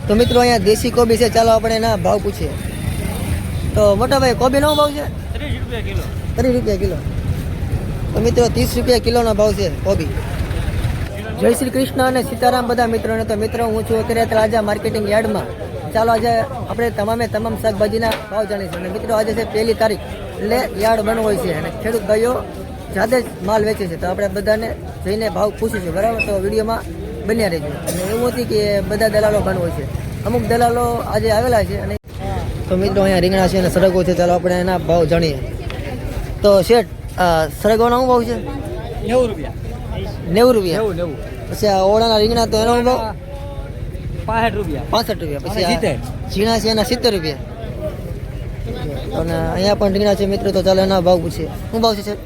તો મિત્રો અહીંયા દેશી કોબી છે, ચાલો આપણે એના ભાવ પૂછીએ. તો મોટા ભાઈ કોબીનો ભાવ છે 30 રૂપિયા કિલો. 30 રૂપિયા કિલો. તો મિત્રો 30 રૂપિયા કિલોનો ભાવ છે કોબી. જય શ્રી કૃષ્ણ અને સીતારામ બધા મિત્રોને. તો મિત્રો હું છું અત્યારે તળાજા માર્કેટિંગ યાર્ડમાં. ચાલો આજે આપણે તમામ શાકભાજીના ભાવ જાણીશું. અને મિત્રો આજે છે 1 તારીખ, એટલે યાર્ડ બંધ હોય છે અને ખેડૂત ભાઈઓ જાતે જ માલ વેચે છે. તો આપણે બધાને જઈને ભાવ પૂછીશું, બરાબર? તો વિડીયોમાં બન્યા રહેજો. અને એવું નથી કે બધા દલાલો બંધ હોય છે, અમુક દલાલો આજે આવેલા છે. અને તો મિત્રો અહીંયા રીંગણા છે અને સરગવો છે, ચાલો આપણે એના ભાવ જાણીએ. તો શેઠ, સરગવાનો શું ભાવ છે? 90 રૂપિયા. 90 રૂપિયા. 90. પછી આ ઓળાના રીંગણા તો એનો ભાવ 65 રૂપિયા. 65 રૂપિયા. પછી ઝીણા છે એના 70 રૂપિયા. અને અહીંયા પણ રીંગણા છે મિત્રો, તો ચાલો એના ભાવ પૂછીએ. શું ભાવ છે સર?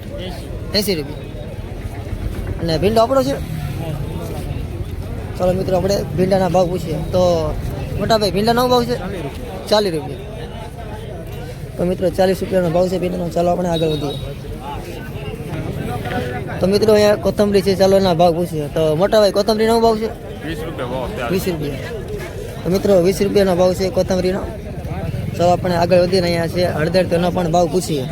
80 રૂપિયા. અને ભીંડો આપણો છે? ચાલો મિત્રો આપણે ભીંડાના ભાવ પૂછીએ. તો મોટા ભાઈ ભીંડાનો ભાવ છે 40 રૂપિયા. તો મિત્રો 40 રૂપિયાનો ભાવ છે ભીંડાનો. ચાલો આપણે આગળ વધીએ. તો મિત્રો અહીંયા કોથમરી છે, ચાલો એના ભાવ પૂછીએ. તો મોટા ભાઈ કોથમરીનો ભાવ છે 20 રૂપિયા. તો મિત્રો 20 રૂપિયાનો ભાવ છે કોથમરીનો. ચાલો આપણે આગળ વધીને અહીંયા છે હળદર, તો એનો પણ ભાવ પૂછીએ.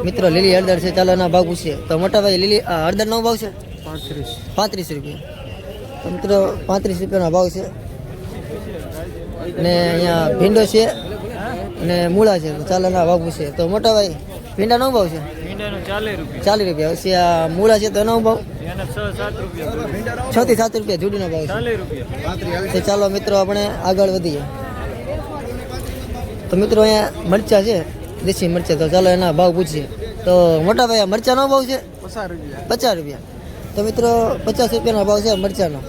મિત્રો લીલી હળદર છે, ચાલો એના ભાવ પૂછીએ. તો મોટા ભાઈ લીલી હળદરનો ભાવ છે 35 રૂપિયા. તો મિત્રો 35 રૂપિયાનો ભાવ છે. ને અહીંયા ભીંડો છે અને મૂળા છે, તો ચાલો એના ભાવ પૂછીએ. તો મોટા ભાઈ ભીંડાનો ભાવ છે 40 રૂપિયા. પછી આ મૂળા છે તો એનો ભાવ 6 થી 7 રૂપિયા જોડીનો ભાવ છે. તો ચાલો મિત્રો આપણે આગળ વધીએ. તો મિત્રો અહીંયા મરચા છે, દેશી મરચા, તો ચાલો એના ભાવ પૂછીએ. તો મોટા ભાઈ મરચાનો ભાવ છે 50 રૂપિયા. તો મિત્રો 50 રૂપિયાનો ભાવ છે મરચાનો.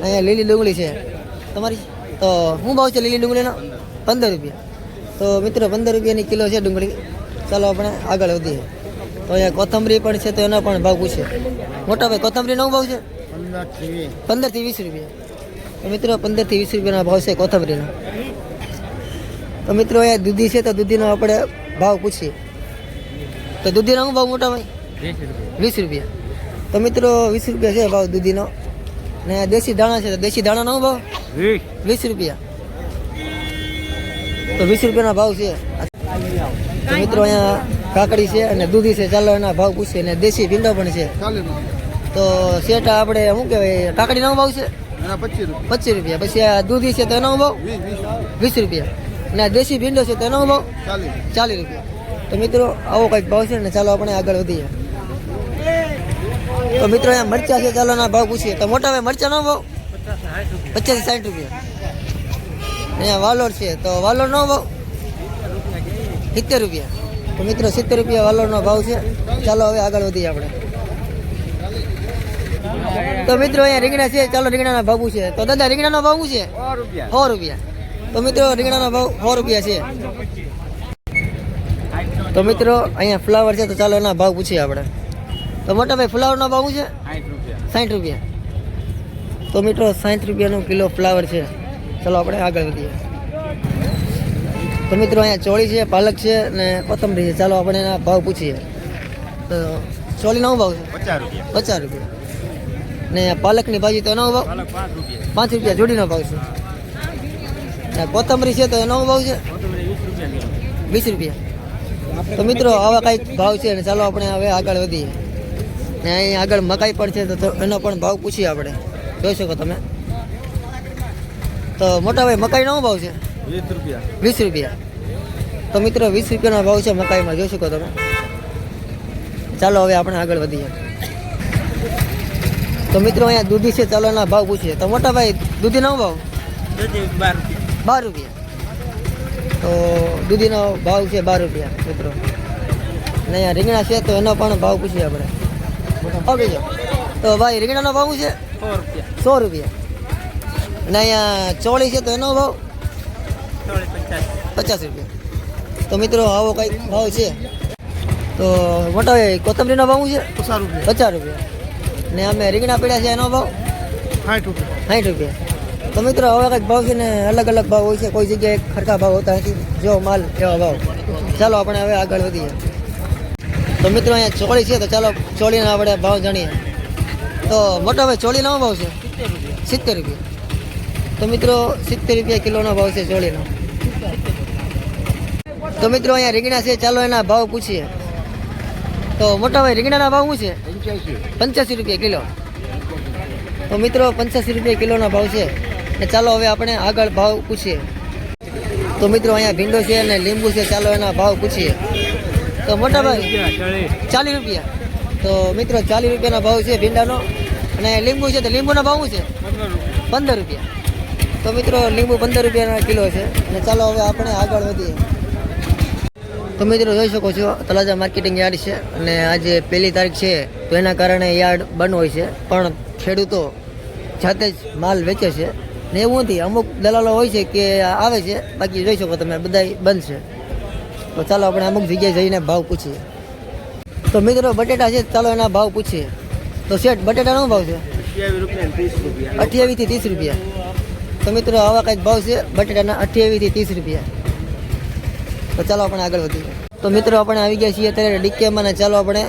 અહીંયા લીલી ડુંગળી છે તમારી, તો શું ભાવ છે લીલી ડુંગળીનો? 15 રૂપિયા. તો મિત્રો 15 રૂપિયાની કિલો છે ડુંગળી. ચાલો આપણે આગળ વધીએ. તો અહીંયા કોથમરી પણ છે, તો એનો પણ ભાવ પૂછીએ. મોટા ભાઈ કોથમરીનો ભાવ છે 15 થી 20 રૂપિયા. તો મિત્રો 15 થી 20 રૂપિયાનો ભાવ છે કોથમરીનો. તો મિત્રો અહીંયા દૂધી છે, તો દૂધીનો આપણે ભાવ પૂછીએ. તો દૂધીનો શું ભાવ મોટા ભાઈ? 20 રૂપિયા. તો મિત્રો 20 રૂપિયા છે ભાવ દૂધીનો. ને દેશી દાણા છે, તો દેશી દાણાનો ભાવ 20 રૂપિયા. તો 20 રૂપિયાનો ભાવ છે. તો મિત્રો અહીંયા કાકડી છે અને દૂધી છે, ચાલો એના ભાવ પૂછીએ. અને દેશી ભીંડો પણ છે. તો શેઠ આપણે શું કહેવાય, કાકડીનો ભાવ છે 25 રૂપિયા. પછી આ દૂધી છે તો એનો ભાવ 20 રૂપિયા. અને દેશી ભીંડો છે તો એનો ભાવ 40 રૂપિયા. તો મિત્રો આવો કંઈક ભાવ છે ને. ચાલો આપણે આગળ વધીએ. તો મિત્રો અહીંયા મરચા છે, ચાલો એના ભાવ પૂછીએ. તો મોટા ભાઈ મરચાનો ભાવ 50 થી 60 રૂપિયા. અહીંયા વાલોર છે, તો વાલોરનો ભાવ 70 રૂપિયા. તો મિત્રો 70 રૂપિયા વાલોરનો ભાવ છે. ચાલો હવે આગળ વધીએ આપણે. તો મિત્રો અહીંયા રીંગણા છે, ચાલો રીંગણાના ભાવ પૂછીએ. તો દાદા રીંગણાનો ભાવ શું છે? 100 રૂપિયા. તો મિત્રો રીંગણાનો ભાવ 100 રૂપિયા છે. તો મિત્રો અહીંયા ફ્લાવર છે, તો ચાલો એના ભાવ પૂછીએ આપણે. તો મોટા ભાઈ ફ્લાવરનો ભાવ શું છે? 60 રૂપિયા. તો મિત્રો 60 રૂપિયાનું કિલો ફ્લાવર છે. ચાલો આપણે આગળ વધીએ. તો મિત્રો અહીંયા ચોળી છે, પાલક છે અને કોથમરી છે, ચાલો આપણે એના ભાવ પૂછીએ. તો ચોળીનો ભાવ છે 50 રૂપિયા. ને પાલકની ભાજી તો એનો ભાવ 5 રૂપિયા જોડીનો ભાવ છે. ને કોથમરી છે તો એનો ભાવ છે 20 રૂપિયા. તો મિત્રો આવા કંઈક ભાવ છે. અને ચાલો આપણે હવે આગળ વધીએ. ને અહીં આગળ મકાઈ પણ છે, તો એનો પણ ભાવ પૂછીએ આપણે. જોઈ શકો તમે. તો મોટા ભાઈ મકાઈનો ભાવ છે 20 રૂપિયા. તો મિત્રો 20 રૂપિયાનો ભાવ છે મકાઈમાં, જોઈ શકો તમે. ચાલો હવે આપણે આગળ વધીએ. તો મિત્રો અહીંયા દૂધી છે, ચાલો એના ભાવ પૂછીએ. તો મોટા ભાઈ દૂધીનો ભાવ 12 રૂપિયા. તો દૂધીનો ભાવ છે 12 રૂપિયા મિત્રો. અને અહીંયા રીંગણા છે, તો એનો પણ ભાવ પૂછીએ આપણે. ઓકે જો. તો ભાઈ રીંગણાનો ભાવ છે 100 રૂપિયા. અને અહીંયા ચોળી છે, તો એનો ભાવ 50 રૂપિયા. તો મિત્રો આવો કંઈક ભાવ છે. તો મોટા ભાઈ કોથમરીનો ભાવ છે 50 રૂપિયા. ને અમે રીંગણા પીડા છે, એનો ભાવ 60 રૂપિયા. તો મિત્રો હવે કંઈક ભાવ છે ને અલગ અલગ ભાવ હોય છે, કોઈ જગ્યાએ ખરખા ભાવ હોતા નથી, જો માલ એવા ભાવ. ચાલો આપણે હવે આગળ વધીએ. તો મિત્રો અહીંયા ચોળી છે, તો ચાલો ચોળીના આપણે ભાવ જાણીએ. તો મોટા ભાઈ ચોળીનો ભાવ છે 70 રૂપિયા. તો મિત્રો 70 રૂપિયા કિલોનો ભાવ છે ચોળીનો. તો મિત્રો અહીંયા રીંગણા છે, ચાલો એના ભાવ પૂછીએ. તો મોટા ભાઈ રીંગણાના ભાવ શું છે? 85 રૂપિયા કિલો. તો મિત્રો 85 રૂપિયા કિલોનો ભાવ છે. ને ચાલો હવે આપણે આગળ ભાવ પૂછીએ. તો મિત્રો અહીંયા ભીંડો છે અને લીંબુ છે, ચાલો એના ભાવ પૂછીએ. તો મોટા ભાઈ 40 રૂપિયા. તો મિત્રો 40 રૂપિયાનો ભાવ છે ભીંડાનો. અને લીંબુ છે તો લીંબુનો ભાવ શું છે? 15 રૂપિયા. તો મિત્રો લીંબુ 15 રૂપિયાના કિલો છે. અને ચાલો હવે આપણે આગળ વધીએ. તો મિત્રો જોઈ શકો છો તળાજા માર્કેટિંગ યાર્ડ છે અને આજે 1 તારીખ છે તો એના કારણે યાર્ડ બંધ હોય છે, પણ ખેડૂતો જાતે જ માલ વેચે છે. ને એવું નથી, અમુક દલાલો હોય છે કે આવે છે, બાકી જોઈ શકો તમે બધા બંધ છે. તો ચાલો આપણે અમુક જગ્યાએ જઈને ભાવ પૂછીએ. તો મિત્રો બટેટા છે, ચાલો એના ભાવ પૂછીએ. તો શેઠ બટેટાનો ભાવ છે? 28 થી 30 રૂપિયા. તો મિત્રો આવા કંઈક ભાવ છે બટેટાના, 28 થી 30 રૂપિયા. તો ચાલો આપણે આગળ વધીએ. તો મિત્રો આપણે આવી ગયા છીએ અત્યારે ડીકેમાં ને ચાલો આપણે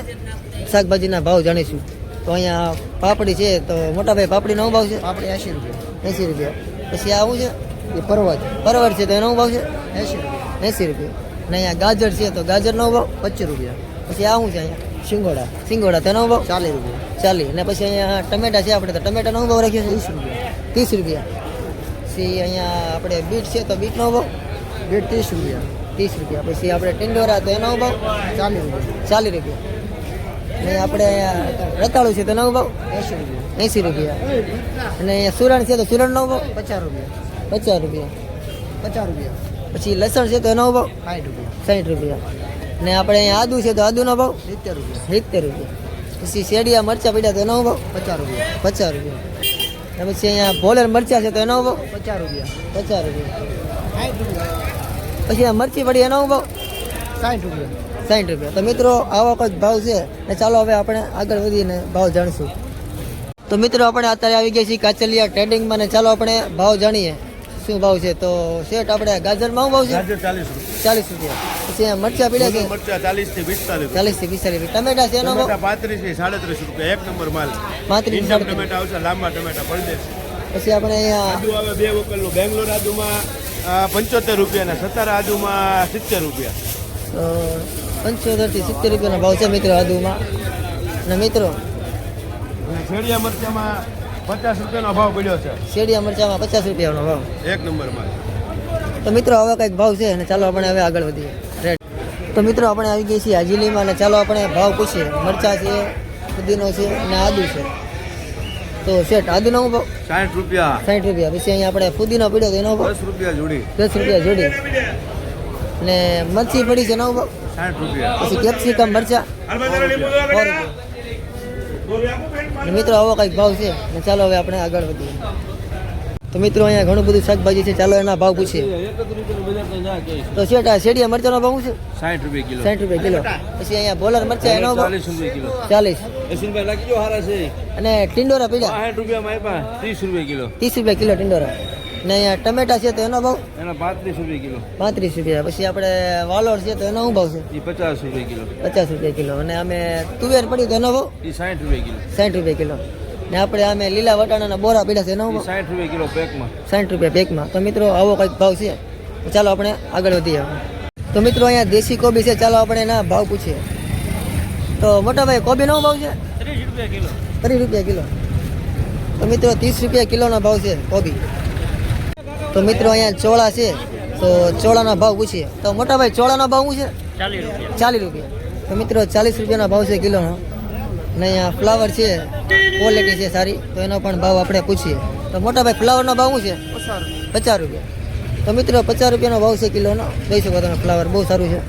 શાકભાજીના ભાવ જાણીશું. તો અહીંયા પાપડી છે, તો મોટા ભાઈ પાપડીનો ભાવ છે? આપણે 80 રૂપિયા. 80 રૂપિયા. પછી આ શું છે? એ પરવત પરવર છે તો એનો ભાવ છે 80 રૂપિયા. 80 રૂપિયા. અને અહીંયા ગાજર છે તો ગાજરનો ભાવ 25 રૂપિયા. પછી આ શું છે? અહીંયા સિંગોડા સિંગોડા તેનો ભાવ 40 રૂપિયા. 40. અને પછી અહીંયા ટમેટા છે, આપણે તો ટમેટાનો ભાવ રાખ્યો છે 30 રૂપિયા. 30 રૂપિયા. પછી અહીંયા આપણે બીટ છે તો બીટનો ભાવ બેટ 30 રૂપિયા. 30 રૂપિયા. પછી આપણે ટિંડોરા તો એનો ભાવ 40 રૂપિયા. 40 રૂપિયા. અને આપણે અહીંયા રતાળું છે તો એનો ભાવ 80 રૂપિયા. 80 રૂપિયા. અને અહીંયા સુરણ છે તો સુરણનો ભાવ 50 રૂપિયા. 50 રૂપિયા. 50 રૂપિયા. પછી લસણ છે તો એનો ભાવ 60 રૂપિયા. 60 રૂપિયા. ને આપણે અહીંયા આદુ છે તો આદુનો ભાવ 70 રૂપિયા. 70 રૂપિયા. પછી શેડિયા મરચાં પડ્યા તો એનો ભાવ 50 રૂપિયા. 50 રૂપિયા. અને પછી અહીંયા ભોલેર મરચાં છે તો એનો ભાવ 50 રૂપિયા. 50 રૂપિયા. 60 રૂપિયા. પછી આ મરચી પડી એનો ભાવ 60 રૂપિયા. 60 રૂપિયા. તો મિત્રો આવા કંઈક ભાવ છે. ને ચાલો હવે આપણે આગળ વધીને ભાવ જાણીશું. તો મિત્રો આપણે અત્યારે આવી ગયા છીએ કાચલિયા ટ્રેડિંગમાં ને ચાલો આપણે ભાવ જાણીએ શું ભાવ છે. તો શેઠ આપણે ગાજરમાં શું ભાવ છે? ગાજર 40 રૂપિયા. 40 રૂપિયા. પછી અહીંયા મરચાં પીડ્યા છે મરચા 40 થી 45 40 થી 45 રૂપિયા. ટમેટા છે એનો ભાવ ટમેટા 35 થી 37 રૂપિયા. એક નંબર માલ. 35 ઇન્ડિયન ટમેટા આવશે, લાંબા ટમેટા પરદેશ. પછી આપણે અહીંયા આદુ આવે 2 વકલનું. બેંગ્લોર આદુમાં 75 રૂપિયા અને સતારા આદુમાં 70 રૂપિયા. 75 થી 70 રૂપિયાનો ભાવ છે મિત્રો આદુમાં. અને મિત્રો અને શેડિયા મરચામાં 50 રૂપિયાનો ભાવ પડ્યો છે. શેડિયા મરચામાં 50 રૂપિયાનો ભાવ. એક નંબર માલ. તો મિત્રો આવા કંઈક ભાવ છે અને ચાલો આપણે હવે આગળ વધીએ. રેડ. તો મિત્રો આપણે આવી ગઈ છીએ હાજીલીમાં અને ચાલો આપણે ભાવ પૂછીએ. મરચા છે, પુદીનો છે અને આદુ છે. તો શેઠ આદુનો શું ભાવ? 60 રૂપિયા. 60 રૂપિયા. પછી અહીંયા આપણે પુદીનો પીડ્યો તો એનો ભાવ 10 રૂપિયા જોડી. 10 રૂપિયા જોડી. અને મરચી પડી છે એનો ભાવ 60 રૂપિયા. પછી કેપ્સિકમ મરચા 100 રૂપિયા. અને મિત્રો આવો કંઈક ભાવ છે અને ચાલો હવે આપણે આગળ વધીએ. તો મિત્રો અહીંયા ઘણું બધું શાકભાજી છે, ચાલો એના ભાવ પૂછીએ. તો શેઠ આ શેડિયા મરચાનો ભાવ શું છે? 60 રૂપિયા કિલો. 60 રૂપિયા કિલો. પછી અહીંયા બોલર મરચા એનો ભાવ 40 રૂપિયા કિલો. 40. એસુનભાઈ લાગી જો હારા છે. અને ટિંડોરા પીડા 60 રૂપિયા માં આપ્યા. 30 રૂપિયા કિલો. 30 રૂપિયા કિલો ટિંડોરા. ને અહીંયા ટમેટા છે તો એનો ભાવ એના 35 રૂપિયા કિલો. 35 રૂપિયા. પછી આપણે વાલોર છે તો એનો શું ભાવ છે? એ 50 રૂપિયા કિલો. 50 રૂપિયા કિલો. અને અમે તુવેર પડી તો એનો ભાવ એ 60 રૂપિયા કિલો. 60 રૂપિયા કિલો. ને આપણે અમે લીલા વટાણાના બોરા પીડા છે એનો એ ભાવ 60 રૂપિયા કિલો પેકમાં. 60 રૂપિયા પેકમાં. તો મિત્રો આવો કંઈક ભાવ છે. તો ચાલો આપણે આગળ વધીએ. તો મિત્રો અહીંયા દેશી કોબી છે, ચાલો આપણે એના ભાવ પૂછીએ. તો મોટા ભાઈ કોબીનો ભાવ છે? 30 રૂપિયા કિલો. 30 રૂપિયા કિલો. તો મિત્રો 30 રૂપિયા કિલોનો ભાવ છે કોબી. તો મિત્રો અહીંયા ચોળા છે તો ચોળાનો ભાવ પૂછીએ. તો મોટા ભાઈ ચોળાનો ભાવ શું છે? 40 રૂપિયા. 40 રૂપિયા. તો મિત્રો 40 રૂપિયાનો ભાવ છે કિલોનો. અને અહીંયા ફ્લાવર છે, ક્વોલિટી છે સારી, તો એનો પણ ભાવ આપણે પૂછીએ. તો મોટા ભાઈ ફ્લાવરનો ભાવ શું છે? 50 રૂપિયા. તો મિત્રો 50 રૂપિયાનો ભાવ છે કિલોનો. જોઈ શકો તમે ફ્લાવર બહુ સારું છે.